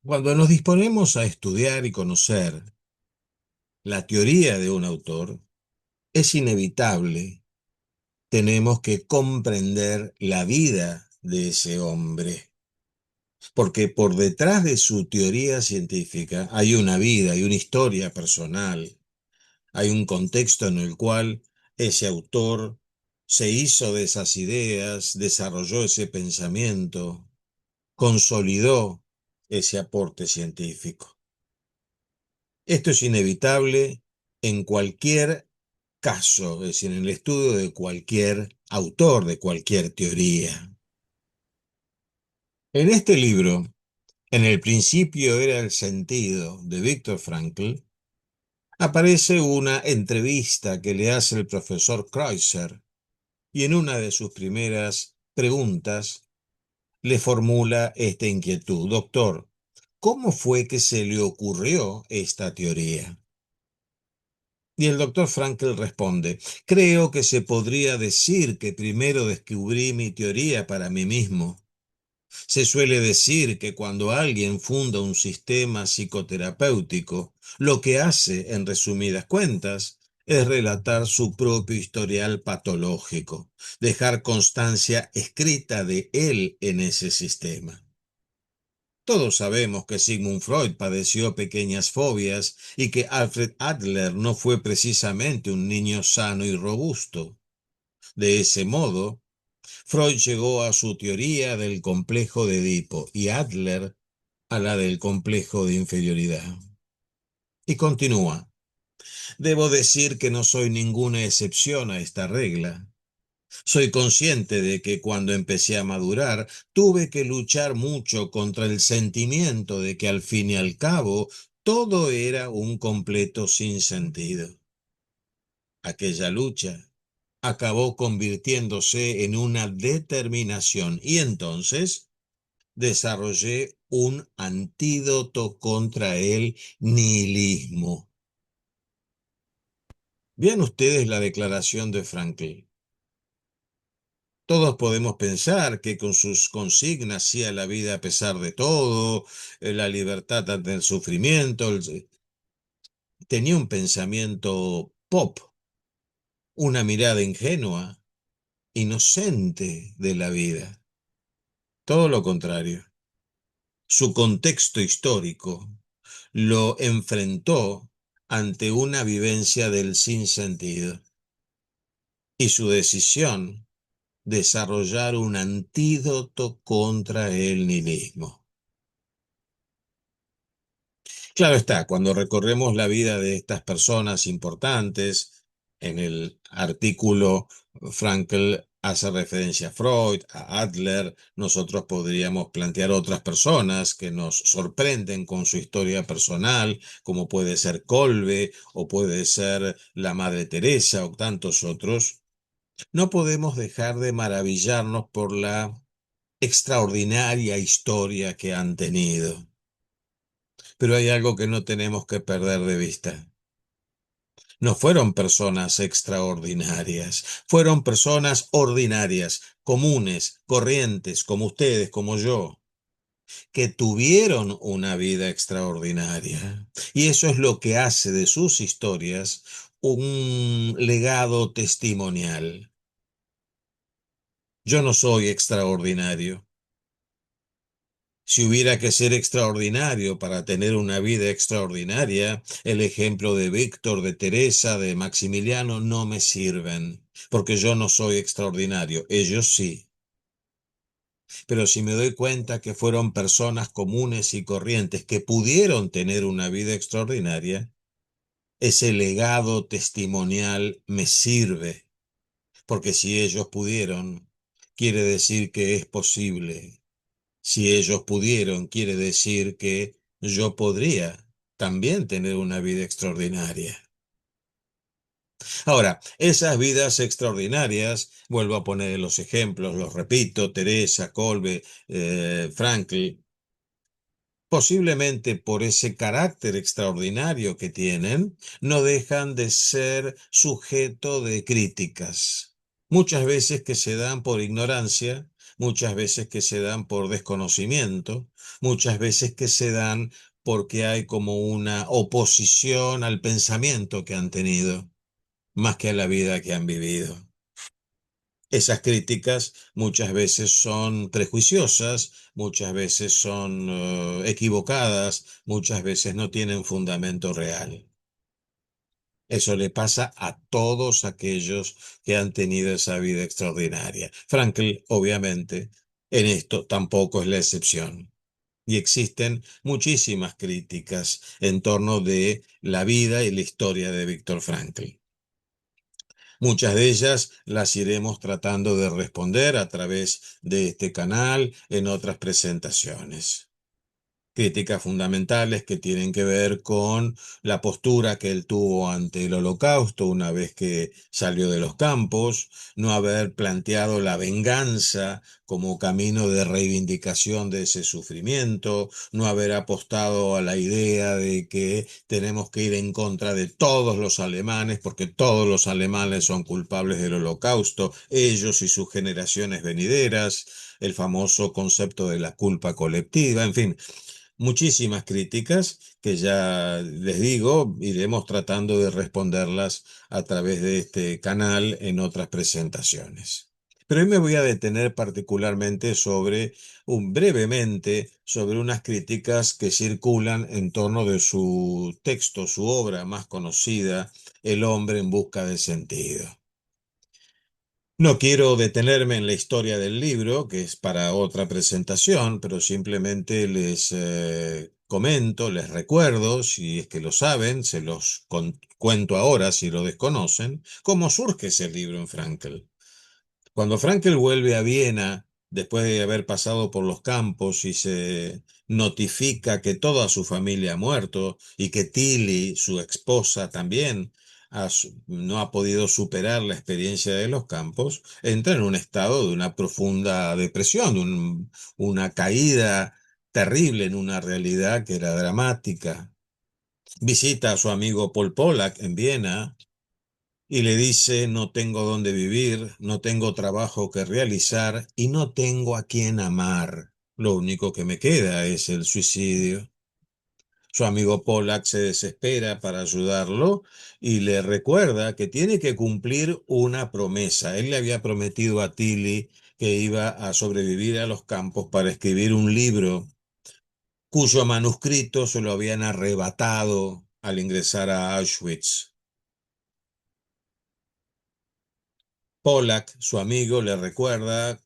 Cuando nos disponemos a estudiar y conocer la teoría de un autor, es inevitable, tenemos que comprender la vida de ese hombre, porque por detrás de su teoría científica hay una vida, hay una historia personal, hay un contexto en el cual ese autor se hizo de esas ideas, desarrolló ese pensamiento, consolidó ese aporte científico. Esto es inevitable en cualquier caso, es decir, en el estudio de cualquier autor, de cualquier teoría. En este libro, en el principio era el sentido de Viktor Frankl, aparece una entrevista que le hace el profesor Kreuzer y en una de sus primeras preguntas le formula esta inquietud. Doctor, ¿cómo fue que se le ocurrió esta teoría? Y el doctor Frankl responde, creo que se podría decir que primero descubrí mi teoría para mí mismo. Se suele decir que cuando alguien funda un sistema psicoterapéutico, lo que hace, en resumidas cuentas, es relatar su propio historial patológico, dejar constancia escrita de él en ese sistema. Todos sabemos que Sigmund Freud padeció pequeñas fobias y que Alfred Adler no fue precisamente un niño sano y robusto. De ese modo, Freud llegó a su teoría del complejo de Edipo y Adler a la del complejo de inferioridad. Y continúa. Debo decir que no soy ninguna excepción a esta regla. Soy consciente de que cuando empecé a madurar, tuve que luchar mucho contra el sentimiento de que al fin y al cabo todo era un completo sinsentido. Aquella lucha acabó convirtiéndose en una determinación y entonces desarrollé un antídoto contra el nihilismo. Vean ustedes la declaración de Franklin. Todos podemos pensar que con sus consignas sí a la vida a pesar de todo, la libertad ante el sufrimiento, tenía un pensamiento pop, una mirada ingenua, inocente de la vida. Todo lo contrario. Su contexto histórico lo enfrentó ante una vivencia del sinsentido y su decisión desarrollar un antídoto contra el nihilismo. Claro está, cuando recorremos la vida de estas personas importantes, en el artículo Frankl hace referencia a Freud, a Adler, nosotros podríamos plantear otras personas que nos sorprenden con su historia personal, como puede ser Kolbe o puede ser la Madre Teresa o tantos otros. No podemos dejar de maravillarnos por la extraordinaria historia que han tenido. Pero hay algo que no tenemos que perder de vista. No fueron personas extraordinarias, fueron personas ordinarias, comunes, corrientes, como ustedes, como yo, que tuvieron una vida extraordinaria. Y eso es lo que hace de sus historias un legado testimonial. Yo no soy extraordinario. Si hubiera que ser extraordinario para tener una vida extraordinaria, el ejemplo de Víctor, de Teresa, de Maximiliano no me sirven, porque yo no soy extraordinario, ellos sí. Pero si me doy cuenta que fueron personas comunes y corrientes que pudieron tener una vida extraordinaria, ese legado testimonial me sirve, porque si ellos pudieron, quiere decir que es posible. Si ellos pudieron, quiere decir que yo podría también tener una vida extraordinaria. Ahora, esas vidas extraordinarias, vuelvo a poner los ejemplos, los repito, Teresa, Kolbe, Frankl, posiblemente por ese carácter extraordinario que tienen, no dejan de ser sujeto de críticas. muchas veces que se dan por ignorancia, muchas veces que se dan por desconocimiento, muchas veces que se dan porque hay como una oposición al pensamiento que han tenido, más que a la vida que han vivido. Esas críticas muchas veces son prejuiciosas, muchas veces son equivocadas, muchas veces no tienen fundamento real. Eso le pasa a todos aquellos que han tenido esa vida extraordinaria. Frankl, obviamente, en esto tampoco es la excepción. Y existen muchísimas críticas en torno de la vida y la historia de Viktor Frankl. Muchas de ellas las iremos tratando de responder a través de este canal en otras presentaciones. Críticas fundamentales que tienen que ver con la postura que él tuvo ante el Holocausto una vez que salió de los campos, no haber planteado la venganza como camino de reivindicación de ese sufrimiento, no haber apostado a la idea de que tenemos que ir en contra de todos los alemanes porque todos los alemanes son culpables del Holocausto, ellos y sus generaciones venideras, el famoso concepto de la culpa colectiva, en fin, muchísimas críticas que ya les digo, iremos tratando de responderlas a través de este canal en otras presentaciones. Pero hoy me voy a detener particularmente brevemente, sobre unas críticas que circulan en torno de su texto, su obra más conocida, El hombre en busca de sentido. No quiero detenerme en la historia del libro, que es para otra presentación, pero simplemente les comento, les recuerdo, si es que lo saben, cuento ahora si lo desconocen, cómo surge ese libro en Frankl. Cuando Frankel vuelve a Viena, después de haber pasado por los campos y se notifica que toda su familia ha muerto y que Tilly, su esposa, también no ha podido superar la experiencia de los campos, entra en un estado de una profunda depresión, una caída terrible en una realidad que era dramática. Visita a su amigo Paul Pollack en Viena y le dice, no tengo dónde vivir, no tengo trabajo que realizar y no tengo a quien amar. Lo único que me queda es el suicidio. Su amigo Pollack se desespera para ayudarlo y le recuerda que tiene que cumplir una promesa. Él le había prometido a Tilly que iba a sobrevivir a los campos para escribir un libro cuyo manuscrito se lo habían arrebatado al ingresar a Auschwitz. Pollack, su amigo, le recuerda,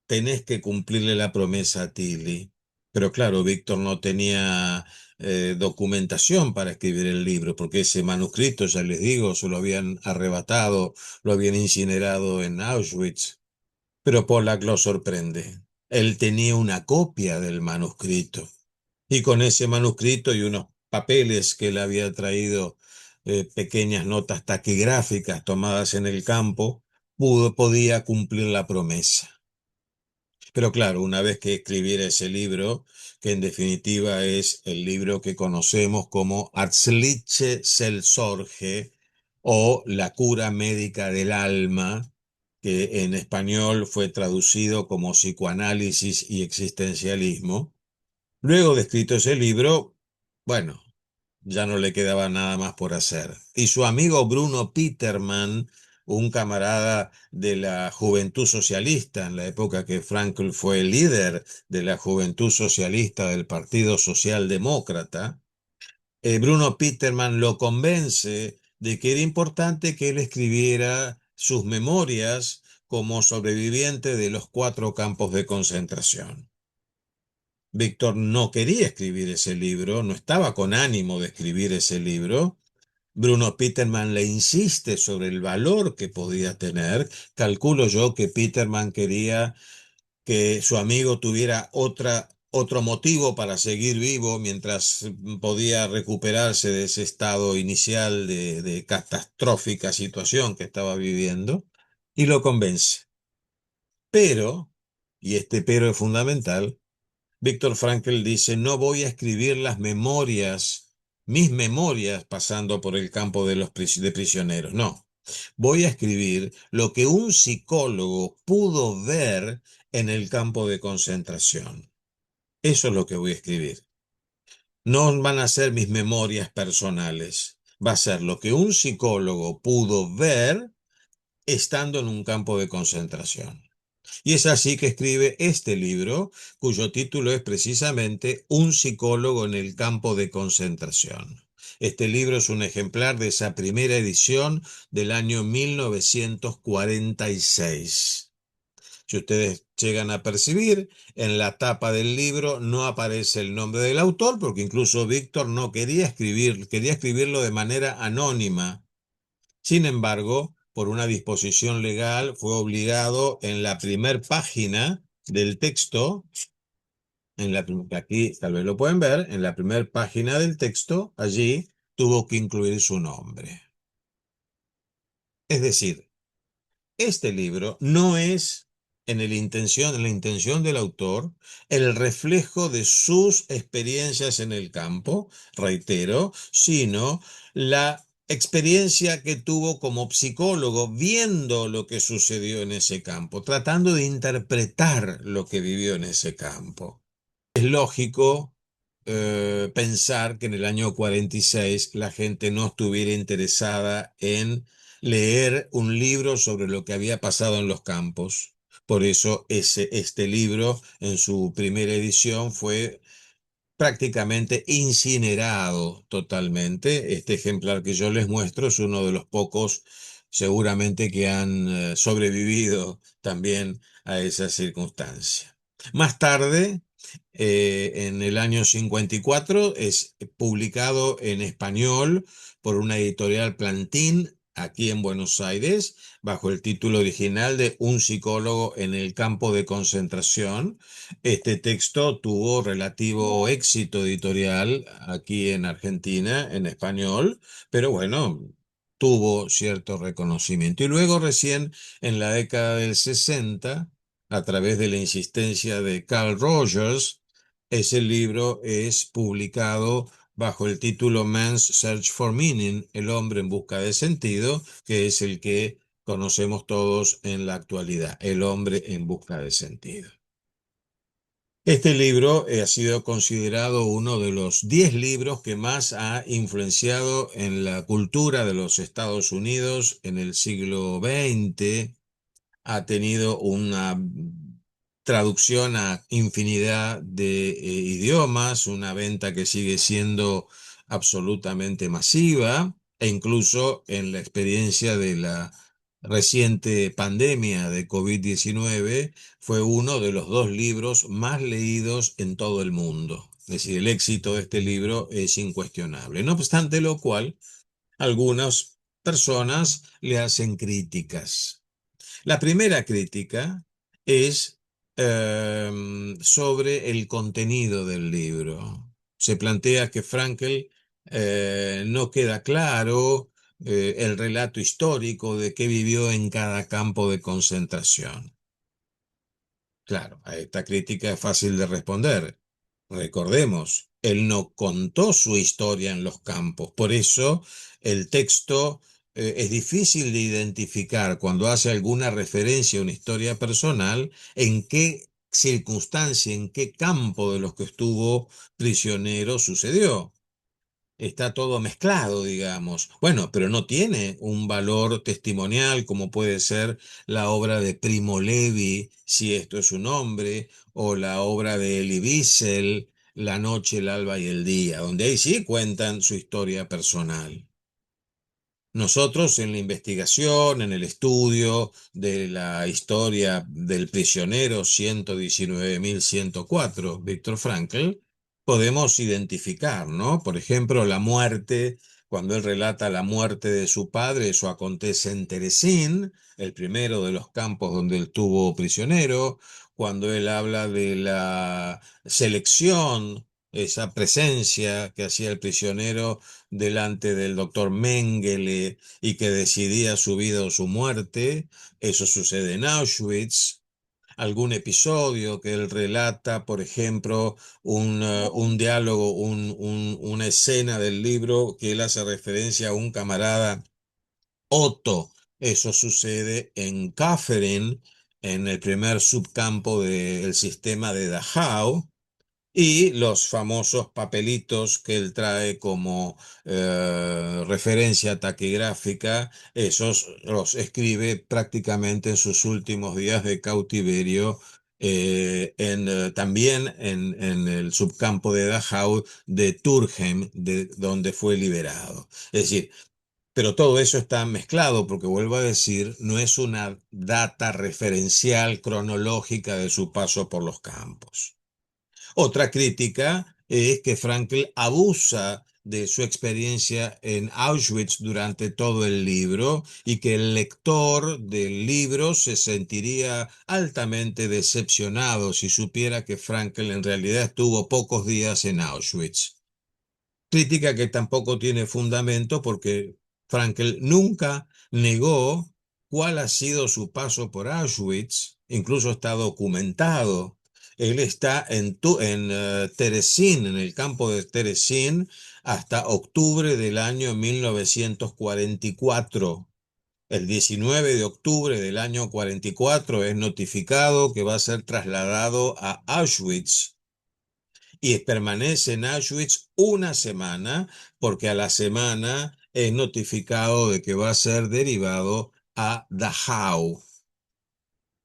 tenés que cumplirle la promesa a Tilly. Pero claro, Víctor no tenía documentación para escribir el libro, porque ese manuscrito, ya les digo, se lo habían arrebatado, lo habían incinerado en Auschwitz. Pero Pollack lo sorprende. Él tenía una copia del manuscrito. Y con ese manuscrito y unos papeles que él había traído, pequeñas notas taquigráficas tomadas en el campo, podía cumplir la promesa. Pero claro, una vez que escribiera ese libro, que en definitiva es el libro que conocemos como Ärztliche Seelsorge o La cura médica del alma, que en español fue traducido como psicoanálisis y existencialismo. Luego de escrito ese libro, bueno, ya no le quedaba nada más por hacer. Y su amigo Bruno Peterman, un camarada de la Juventud Socialista, en la época que Frankl fue el líder de la Juventud Socialista del Partido Socialdemócrata, Bruno Peterman lo convence de que era importante que él escribiera sus memorias como sobreviviente de los 4 campos de concentración. Víctor no quería escribir ese libro, no estaba con ánimo de escribir ese libro. Bruno Peterman le insiste sobre el valor que podía tener. Calculo yo que Peterman quería que su amigo tuviera otro motivo para seguir vivo mientras podía recuperarse de ese estado inicial de catastrófica situación que estaba viviendo, y lo convence. Pero, y este pero es fundamental, Víctor Frankl dice, no voy a escribir mis memorias pasando por el campo de prisioneros, no. Voy a escribir lo que un psicólogo pudo ver en el campo de concentración. Eso es lo que voy a escribir. No van a ser mis memorias personales. Va a ser lo que un psicólogo pudo ver estando en un campo de concentración. Y es así que escribe este libro, cuyo título es precisamente Un psicólogo en el campo de concentración. Este libro es un ejemplar de esa primera edición del año 1946. Si ustedes llegan a percibir, en la tapa del libro no aparece el nombre del autor, porque incluso Víctor no quería escribir, quería escribirlo de manera anónima. Sin embargo, por una disposición legal, fue obligado en la primer página del texto, aquí tal vez lo pueden ver, en la primera página del texto, allí tuvo que incluir su nombre. Es decir, este libro no es en la intención del autor, el reflejo de sus experiencias en el campo, reitero, sino la experiencia que tuvo como psicólogo viendo lo que sucedió en ese campo, tratando de interpretar lo que vivió en ese campo. Es lógico pensar que en el año 46 la gente no estuviera interesada en leer un libro sobre lo que había pasado en los campos. Por eso este libro en su primera edición fue prácticamente incinerado totalmente. Este ejemplar que yo les muestro es uno de los pocos seguramente que han sobrevivido también a esa circunstancia. Más tarde, en el año 54, es publicado en español por una editorial Plantín aquí en Buenos Aires, bajo el título original de Un psicólogo en el campo de concentración. Este texto tuvo relativo éxito editorial aquí en Argentina, en español, pero bueno, tuvo cierto reconocimiento. Y luego recién en la década del 60, a través de la insistencia de Carl Rogers, ese libro es publicado bajo el título Man's Search for Meaning, El hombre en busca de sentido, que es el que conocemos todos en la actualidad, El hombre en busca de sentido. Este libro ha sido considerado uno de los 10 libros que más ha influenciado en la cultura de los Estados Unidos en el siglo XX. Ha tenido una traducción a infinidad de idiomas, una venta que sigue siendo absolutamente masiva, e incluso en la experiencia de la reciente pandemia de COVID-19 fue uno de los dos libros más leídos en todo el mundo. Es decir, el éxito de este libro es incuestionable. No obstante lo cual, algunas personas le hacen críticas. La primera crítica es sobre el contenido del libro. Se plantea que Frankl no queda claro el relato histórico de qué vivió en cada campo de concentración. Claro, a esta crítica es fácil de responder. Recordemos, él no contó su historia en los campos, por eso el texto es difícil de identificar cuando hace alguna referencia a una historia personal, en qué circunstancia, en qué campo de los que estuvo prisionero sucedió. Está todo mezclado, digamos. Bueno, pero no tiene un valor testimonial como puede ser la obra de Primo Levi, si esto es un hombre, o la obra de Elie Wiesel, La noche, el alba y el día, donde ahí sí cuentan su historia personal. Nosotros en la investigación, en el estudio de la historia del prisionero 119.104, Víctor Frankl, podemos identificar, ¿no? Por ejemplo, la muerte, cuando él relata la muerte de su padre, eso acontece en Terezín, el primero de los campos donde él estuvo prisionero, cuando él habla de la selección, esa presencia que hacía el prisionero delante del doctor Mengele y que decidía su vida o su muerte. Eso sucede en Auschwitz. Algún episodio que él relata, por ejemplo, un diálogo, una escena del libro que él hace referencia a un camarada Otto. Eso sucede en Catherine, en el primer subcampo del sistema de Dachau. Y los famosos papelitos que él trae como referencia taquigráfica, esos los escribe prácticamente en sus últimos días de cautiverio, también en el subcampo de Dachau de Turkheim, de donde fue liberado. Es decir, pero todo eso está mezclado porque, vuelvo a decir, no es una data referencial cronológica de su paso por los campos. Otra crítica es que Frankl abusa de su experiencia en Auschwitz durante todo el libro y que el lector del libro se sentiría altamente decepcionado si supiera que Frankl en realidad estuvo pocos días en Auschwitz. Crítica que tampoco tiene fundamento porque Frankl nunca negó cuál ha sido su paso por Auschwitz, incluso está documentado. Él está en Terezín, en el campo de Terezín, hasta octubre del año 1944. El 19 de octubre del año 44 es notificado que va a ser trasladado a Auschwitz y permanece en Auschwitz una semana, porque a la semana es notificado de que va a ser derivado a Dachau.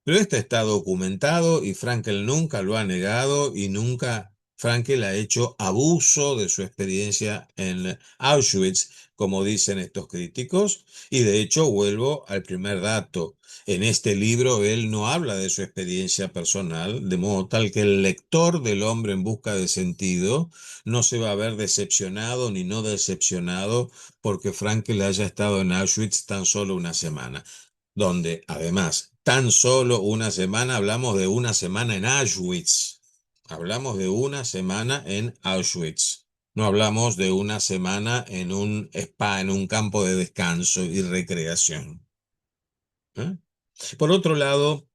Pero esto está documentado y Frankel nunca lo ha negado y nunca Frankel ha hecho abuso de su experiencia en Auschwitz, como dicen estos críticos. Y de hecho vuelvo al primer dato. En este libro él no habla de su experiencia personal, de modo tal que el lector del Hombre en busca de sentido no se va a ver decepcionado ni no decepcionado porque Frankel haya estado en Auschwitz tan solo una semana, donde además tan solo una semana, hablamos de una semana en Auschwitz. Hablamos de una semana en Auschwitz. No hablamos de una semana en un spa, en un campo de descanso y recreación. ¿Eh? Por otro lado,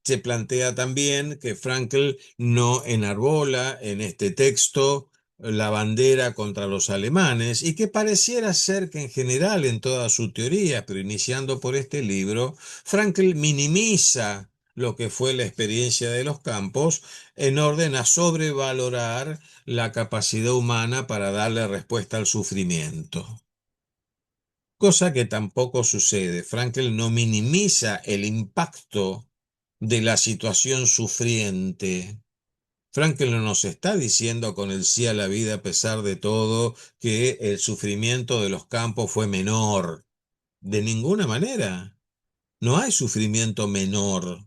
se plantea también que Frankl no enarbola en este texto la bandera contra los alemanes y que pareciera ser que en general en toda su teoría, pero iniciando por este libro, Frankl minimiza lo que fue la experiencia de los campos en orden a sobrevalorar la capacidad humana para darle respuesta al sufrimiento. Cosa que tampoco sucede. Frankl no minimiza el impacto de la situación sufriente. Frankl no nos está diciendo con el sí a la vida a pesar de todo que el sufrimiento de los campos fue menor. De ninguna manera. No hay sufrimiento menor.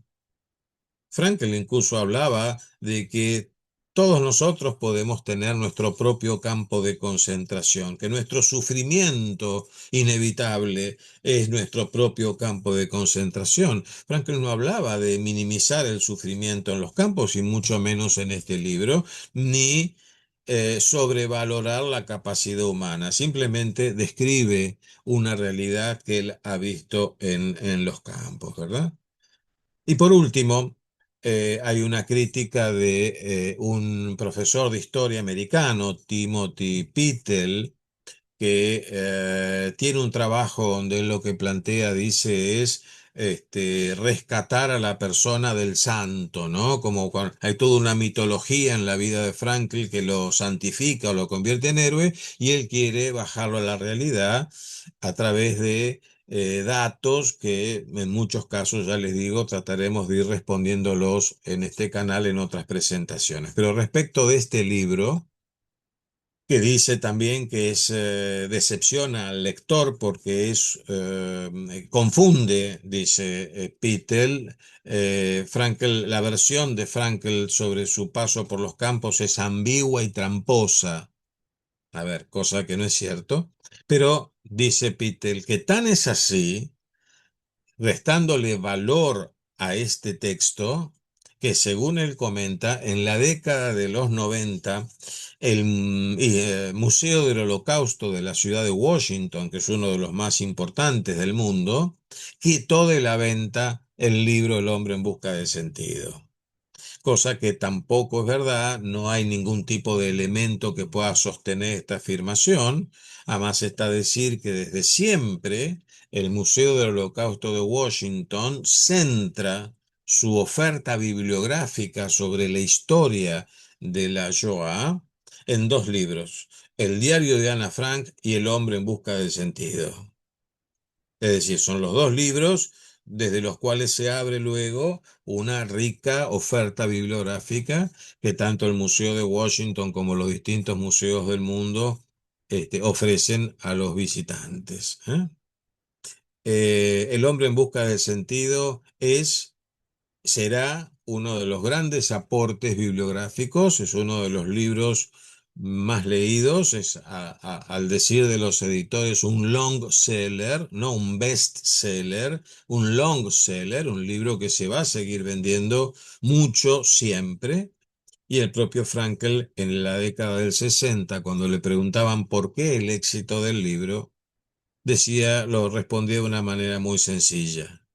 Frankl incluso hablaba de que todos nosotros podemos tener nuestro propio campo de concentración, que nuestro sufrimiento inevitable es nuestro propio campo de concentración. Frankl no hablaba de minimizar el sufrimiento en los campos, y mucho menos en este libro, ni sobrevalorar la capacidad humana. Simplemente describe una realidad que él ha visto en los campos, ¿verdad? Y por último, hay una crítica de un profesor de historia americano, Timothy Pittel, que tiene un trabajo donde él lo que plantea, dice, es rescatar a la persona del santo, ¿no? Como hay toda una mitología en la vida de Frankl que lo santifica o lo convierte en héroe, y él quiere bajarlo a la realidad a través de datos que en muchos casos, ya les digo, trataremos de ir respondiéndolos en este canal en otras presentaciones. Pero respecto de este libro, que dice también que decepciona al lector porque confunde, dice Pittel, Frankl, la versión de Frankl sobre su paso por los campos es ambigua y tramposa. A ver, cosa que no es cierto, pero dice Pittel que tan es así, restándole valor a este texto, que según él comenta, en la década de los 90, el Museo del Holocausto de la ciudad de Washington, que es uno de los más importantes del mundo, quitó de la venta el libro El hombre en busca de sentido. Cosa que tampoco es verdad, no hay ningún tipo de elemento que pueda sostener esta afirmación. Además está a decir que desde siempre el Museo del Holocausto de Washington centra su oferta bibliográfica sobre la historia de la Shoah en dos libros, El diario de Ana Frank y El hombre en busca del sentido. Es decir, son los dos libros desde los cuales se abre luego una rica oferta bibliográfica que tanto el Museo de Washington como los distintos museos del mundo ofrecen a los visitantes. El hombre en busca del sentido será uno de los grandes aportes bibliográficos, es uno de los libros más leídos, es al decir de los editores un long seller, no un best seller, un long seller, un libro que se va a seguir vendiendo mucho siempre. Y el propio Frankel en la década del 60, cuando le preguntaban por qué el éxito del libro, lo respondía de una manera muy sencilla.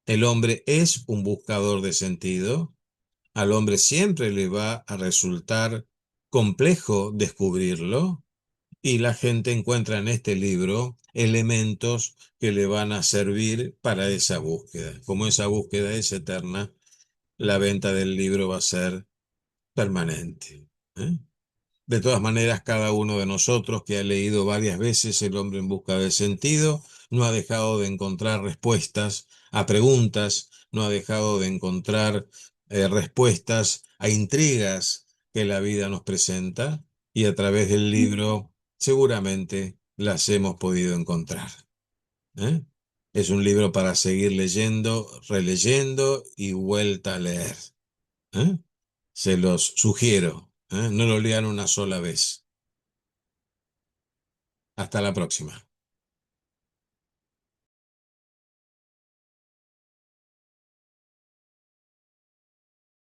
El hombre es un buscador de sentido. Al hombre siempre le va a resultar complejo descubrirlo y la gente encuentra en este libro elementos que le van a servir para esa búsqueda. Como esa búsqueda es eterna, la venta del libro va a ser permanente. ¿eh? De todas maneras, cada uno de nosotros que ha leído varias veces El hombre en busca del sentido, no ha dejado de encontrar respuestas a preguntas, no ha dejado de encontrar respuestas a intrigas que la vida nos presenta y a través del libro seguramente las hemos podido encontrar. ¿eh? Es un libro para seguir leyendo, releyendo y vuelta a leer. ¿eh? Se los sugiero. No lo lean una sola vez. Hasta la próxima.